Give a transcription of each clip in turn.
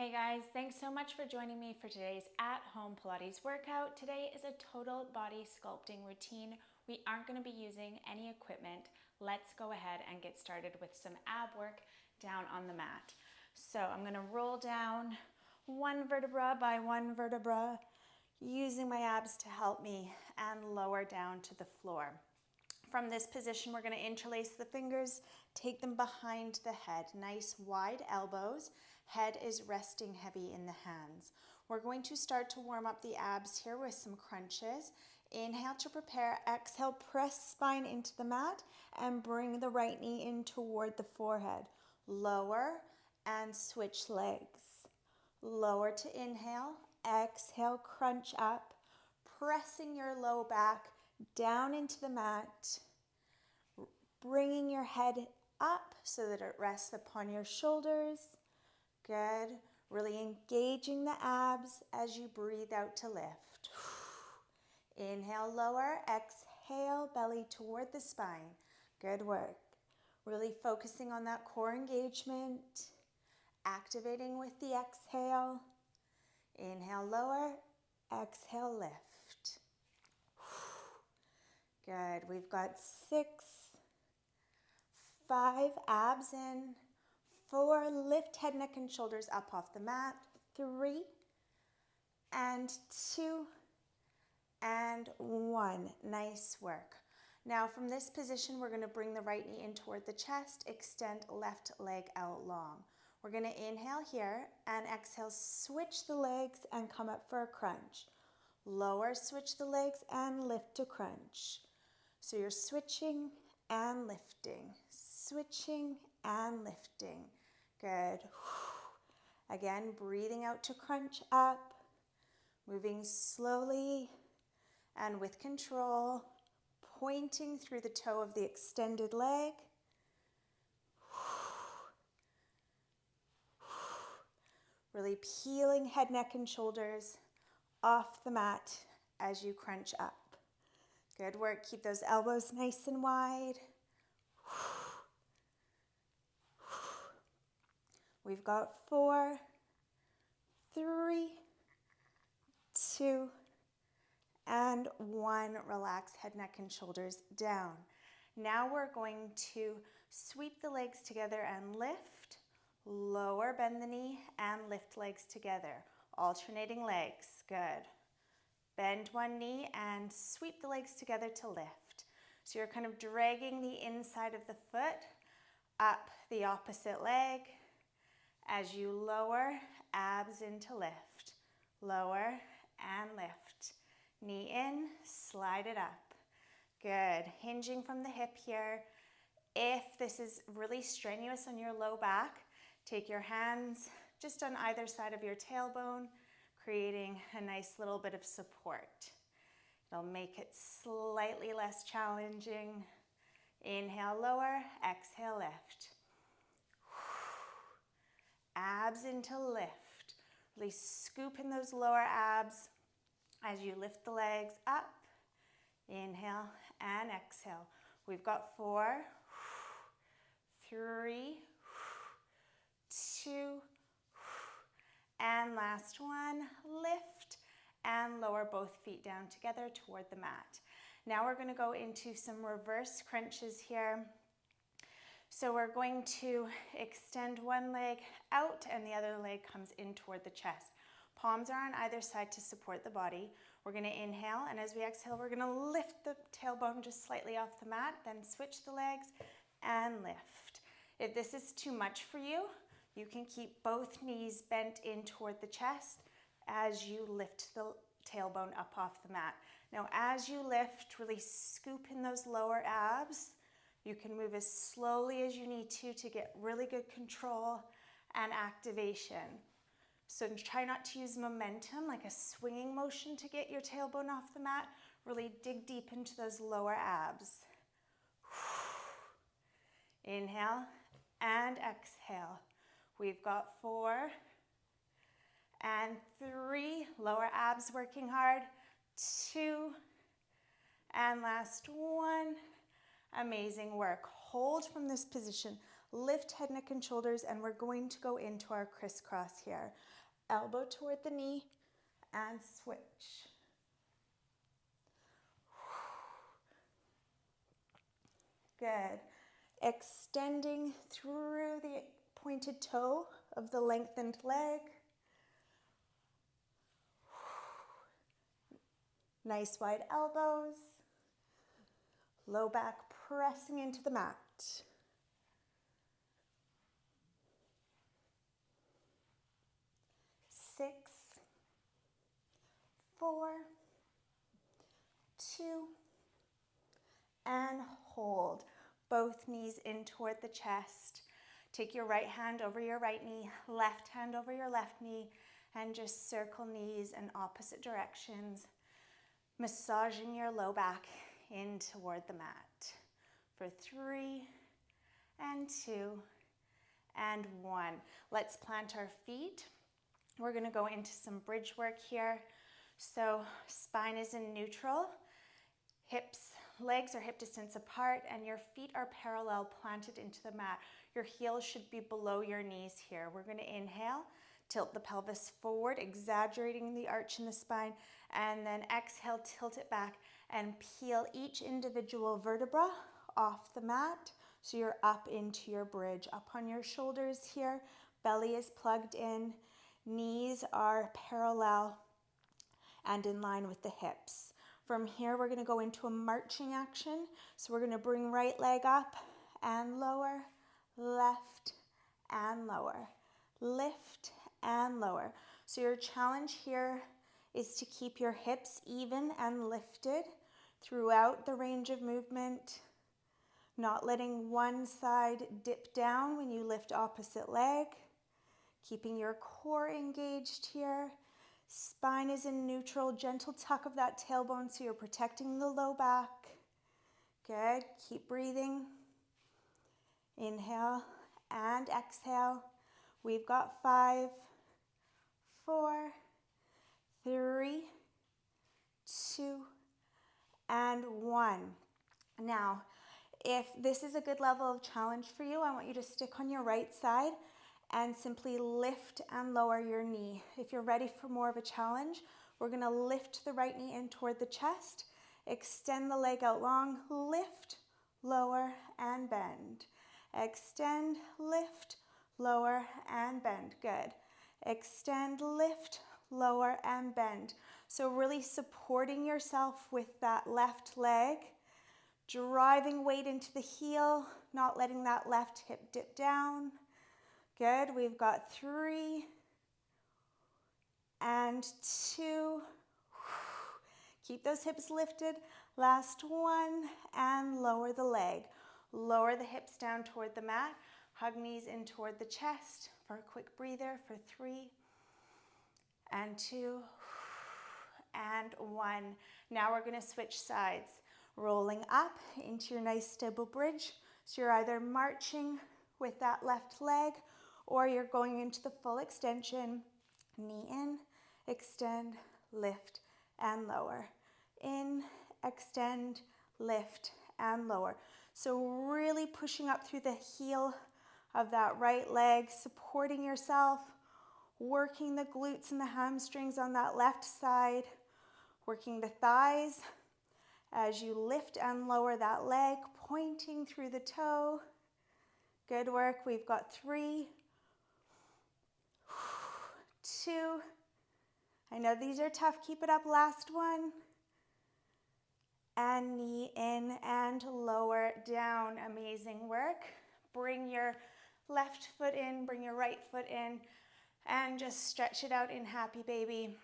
Hey guys, thanks so much for joining me for today's at-home Pilates workout. Today is a total body sculpting routine. We aren't going to be using any equipment. Let's go ahead and get started with some ab work down on the mat. So I'm going to roll down one vertebra by one vertebra, using my abs to help me, and lower down to the floor. From this position, we're going to interlace the fingers, take them behind the head, nice wide elbows. Head is resting heavy in the hands. We're going to start to warm up the abs here with some crunches. Inhale to prepare, exhale, press spine into the mat and bring the right knee in toward the forehead. Lower and switch legs. Lower to inhale, exhale, crunch up, pressing your low back down into the mat, bringing your head up so that it rests upon your shoulders. Good. Really engaging the abs as you breathe out to lift. Inhale, lower, exhale, belly toward the spine. Good work. Really focusing on that core engagement, activating with the exhale. Inhale, lower, exhale, lift. Good. We've got 6, 5, abs in. 4, lift head, neck, and shoulders up off the mat. 3, and 2, and 1. Nice work. Now from this position, we're going to bring the right knee in toward the chest, extend left leg out long. We're going to inhale here and exhale, switch the legs and come up for a crunch. Lower, switch the legs and lift to crunch. So you're switching and lifting, switching and lifting. Good. Again, breathing out to crunch up, moving slowly and with control, pointing through the toe of the extended leg. Really peeling head, neck, and shoulders off the mat as you crunch up. Good work. Keep those elbows nice and wide. We've got 4, 3, 2, and 1. Relax head, neck, and shoulders down. Now we're going to sweep the legs together and lift. Lower, bend the knee, and lift legs together. Alternating legs. Good. Bend one knee and sweep the legs together to lift. So you're kind of dragging the inside of the foot up the opposite leg as you lower, abs into lift. Lower and lift. Knee in, slide it up. Good. Hinging from the hip here. If this is really strenuous on your low back, take your hands just on either side of your tailbone, creating a nice little bit of support. It'll make it slightly less challenging. Inhale, lower, exhale, lift. Abs into lift. Really scoop in those lower abs as you lift the legs up. Inhale and exhale. We've got 4, 3, 2, and last one. Lift and lower both feet down together toward the mat. Now we're going to go into some reverse crunches here. So we're going to extend one leg out and the other leg comes in toward the chest. Palms are on either side to support the body. We're going to inhale, and as we exhale, we're going to lift the tailbone just slightly off the mat, then switch the legs and lift. If this is too much for you, you can keep both knees bent in toward the chest as you lift the tailbone up off the mat. Now, as you lift, really scoop in those lower abs. You can move as slowly as you need to get really good control and activation. So try not to use momentum, like a swinging motion, to get your tailbone off the mat. Really dig deep into those lower abs. Inhale and exhale. We've got 4 and 3, lower abs working hard. 2, and last 1. Amazing work. Hold from this position. Lift head, neck, and shoulders, and we're going to go into our crisscross here. Elbow toward the knee and switch. Good. Extending through the pointed toe of the lengthened leg. Nice wide elbows. Low back pressing into the mat. 6, 4, 2, and hold. Both knees in toward the chest. Take your right hand over your right knee, left hand over your left knee, and just circle knees in opposite directions, massaging your low back in toward the mat. For 3, and 2, and 1. Let's plant our feet. We're going to go into some bridge work here. So spine is in neutral, legs are hip distance apart, and your feet are parallel, planted into the mat. Your heels should be below your knees here. We're going to inhale, tilt the pelvis forward, exaggerating the arch in the spine, and then exhale, tilt it back, and peel each individual vertebra off the mat. So you're up into your bridge, up on your shoulders here, belly is plugged in, knees are parallel and in line with the hips. From here, we're going to go into a marching action. So we're going to bring right leg up and lower, left and lower, lift and lower. So your challenge here is to keep your hips even and lifted throughout the range of movement, not letting one side dip down when you lift opposite leg, keeping your core engaged here. Spine is in neutral, gentle tuck of that tailbone so you're protecting the low back. Good, keep breathing. Inhale and exhale. We've got 5, 4, 3, 2, and 1. Now, if this is a good level of challenge for you, I want you to stick on your right side and simply lift and lower your knee. If you're ready for more of a challenge, we're going to lift the right knee in toward the chest, extend the leg out long, lift, lower, and bend. Extend, lift, lower, and bend. Good. Extend, lift, lower, and bend. So really supporting yourself with that left leg, driving weight into the heel, not letting that left hip dip down. Good, we've got 3 and 2. Keep those hips lifted. Last 1 and lower the leg. Lower the hips down toward the mat. Hug knees in toward the chest for a quick breather for 3 and 2 and 1. Now we're going to switch sides. Rolling up into your nice stable bridge. So you're either marching with that left leg or you're going into the full extension. Knee in, extend, lift, and lower. In, extend, lift, and lower. So really pushing up through the heel of that right leg, supporting yourself, working the glutes and the hamstrings on that left side, working the thighs as you lift and lower that leg, pointing through the toe. Good work. We've got 3, 2. I know these are tough. Keep it up. Last 1. And knee in and lower down. Amazing work. Bring your left foot in, bring your right foot in, and just stretch it out in happy baby.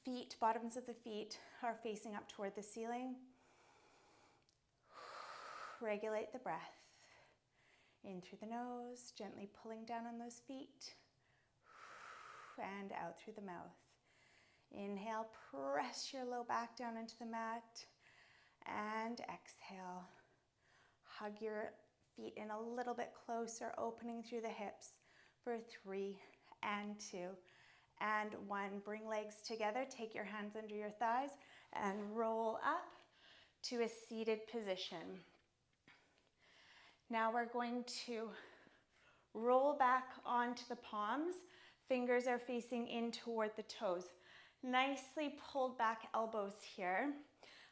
Feet, bottoms of the feet are facing up toward the ceiling. Regulate the breath. In through the nose, gently pulling down on those feet. And out through the mouth. Inhale, press your low back down into the mat. And exhale. Hug your feet in a little bit closer, opening through the hips for 3 and 2 and 1. Bring legs together, take your hands under your thighs and roll up to a seated position. Now we're going to Roll back onto the palms. Fingers are facing in toward the toes. Nicely pulled back elbows here.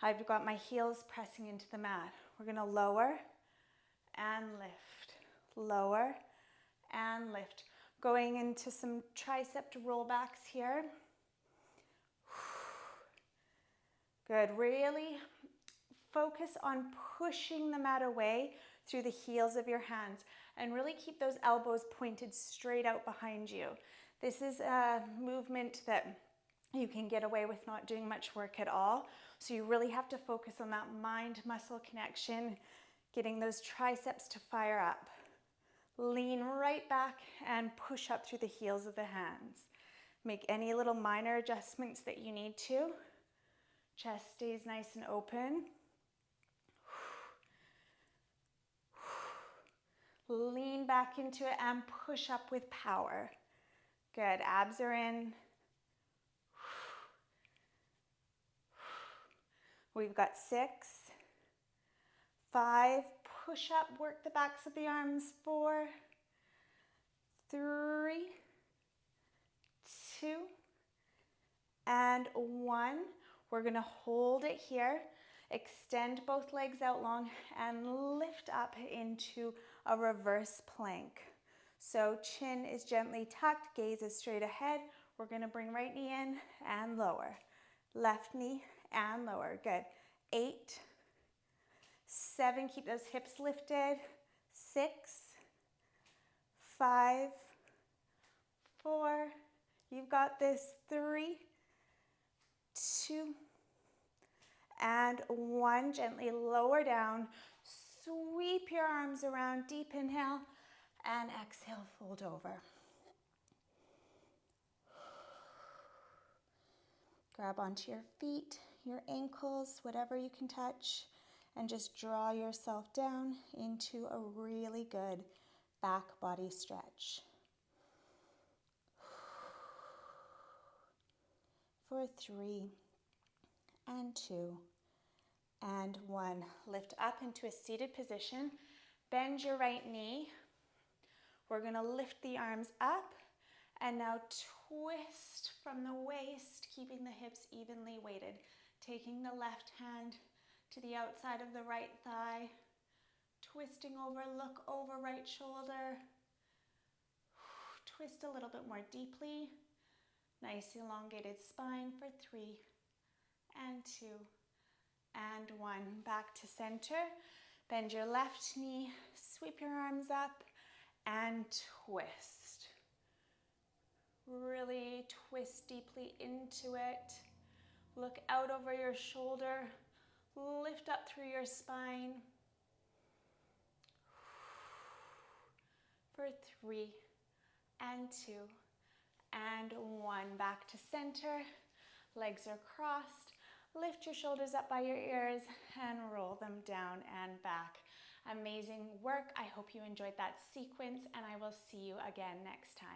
I've got my heels pressing into the mat. We're gonna lower and lift, lower and lift. Going into some tricep rollbacks here. Good, really focus on pushing the mat away through the heels of your hands and really keep those elbows pointed straight out behind you. This is a movement that you can get away with not doing much work at all. So you really have to focus on that mind-muscle connection, getting those triceps to fire up. Lean right back and push up through the heels of the hands. Make any little minor adjustments that you need to. Chest stays nice and open. Lean back into it and push up with power. Good, abs are in. We've got 6, 5, push up, work the backs of the arms, 4, 3, 2, and 1. We're gonna hold it here, extend both legs out long, and lift up into a reverse plank. So chin is gently tucked, gaze is straight ahead. We're gonna bring right knee in and lower. Left knee and lower, good. 8, 7, keep those hips lifted. 6, 5, 4, you've got this. 3, 2, and 1. Gently lower down. Sweep your arms around. Deep inhale and exhale, fold over. Grab onto your feet, your ankles, whatever you can touch, and just draw yourself down into a really good back body stretch. For 3, and 2, and 1. Lift up into a seated position. Bend your right knee. We're gonna lift the arms up and now twist from the waist, keeping the hips evenly weighted. Taking the left hand to the outside of the right thigh. Twisting over, look over right shoulder. Twist a little bit more deeply. Nice elongated spine for 3, and 2, and 1. Back to center. Bend your left knee, sweep your arms up, and twist. Really twist deeply into it. Look out over your shoulder. Lift up through your spine. For 3, and 2, and 1. Back to center. Legs are crossed. Lift your shoulders up by your ears and roll them down and back. Amazing work. I hope you enjoyed that sequence, and I will see you again next time.